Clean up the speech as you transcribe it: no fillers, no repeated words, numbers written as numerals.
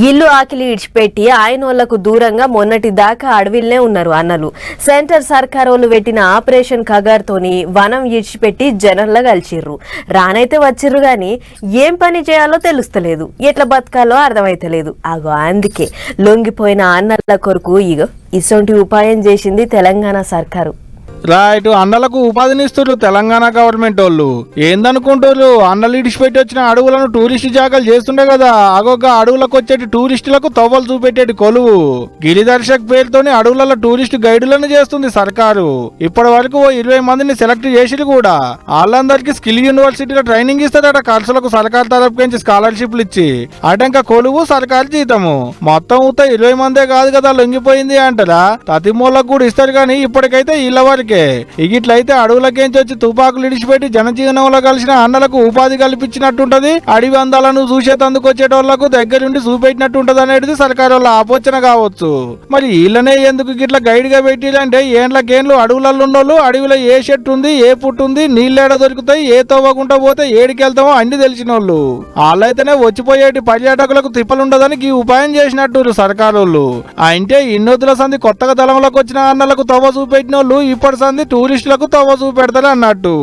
ఇల్లు ఆకిలి ఇడిచిపెట్టి ఆయనోళ్లకు దూరంగా మొన్నటి దాకా అడవిల్నే ఉన్నారు అన్నలు. సెంటర్ సర్కారోళ్ళు పెట్టిన ఆపరేషన్ కగార్తోని వనం ఇడిచిపెట్టి జనంలా కలిసిర్రు. రానైతే వచ్చిర్రు గాని ఏం పని చేయాలో తెలుస్తలేదు, ఎట్లా బతకాలో అర్థమైతలేదు. అగో అందుకే లొంగిపోయిన అన్నల కొరకు ఇసొంటి ఉపాయం చేసింది తెలంగాణ సర్కారు. రైట్, అన్నలకు ఉపాధినిస్తున్నారు తెలంగాణ గవర్నమెంట్ వాళ్ళు. ఏందనుకుంటారు, అన్నలు ఇడిచిపెట్టి వచ్చిన అడవులను టూరిస్ట్ జాగాలు చేస్తుండే కదా. అగొక అడవులకు వచ్చేటి టూరిస్టులకు తవ్వలు చూపెట్టేటి కొలువు గిరిదర్శక్ పేరుతోని అడవులలో టూరిస్ట్ గైడులను చేస్తుంది సర్కారు. ఇప్పటి వరకు 20 మందిని సెలెక్ట్ చేసి కూడా వాళ్ళందరికీ స్కిల్ యూనివర్సిటీలో ట్రైనింగ్ ఇస్తారట. ఖర్చులకు సర్కారు తరపు నుంచి స్కాలర్షిప్లు ఇచ్చి అటంక కొలువు సర్కారు జీతము. మొత్తం 20 మందే కాదు కదా లొంగిపోయింది అంటారా, తతిమూలకు కూడా ఇస్తారు. కానీ ఇప్పటికైతే ఇళ్ళ వరకు ఇగిట్లయితే అడవులకేంచి వచ్చి తుపాకులు ఇడిచిపెట్టి జనజీవనంలో కలిసిన అన్నలకు ఉపాధి కల్పించినట్టుంటది. అడవి అందాలను చూసేందుకు వచ్చేటోళ్లకు దగ్గరుండి చూపెట్టినట్టు ఉంటది అనేది సర్కారు వాళ్ళ ఆలోచన కావచ్చు. మరి వీళ్ళనే ఎందుకు గిట్లా గైడ్ గా పెట్టిలంటే ఏండ్లకేండ్లు అడవులలో ఉన్నోళ్ళు అడవిలో ఏ చెట్టు ఉంది, ఏ పుట్టు ఉంది, నీళ్ళేడ దొరుకుతాయి, ఏ తవ్వకుండా పోతే ఏడికెళ్తామో అన్ని తెలిసిన వాళ్ళు. వాళ్ళైతేనే వచ్చిపోయేటి పర్యాటకులకు తిప్పలుండదని ఈ ఉపాయం చేసినట్టు సర్కారు వాళ్ళు. అంటే ఇన్నొద్దుల సంది కొత్తగా తలంలోకి వచ్చిన అన్నలకు తవ్వ చూపెట్టిన వాళ్ళు ఇప్పటి సంది టూరిస్టులకు తవ్వ చూపెడతారు అన్నట్టు.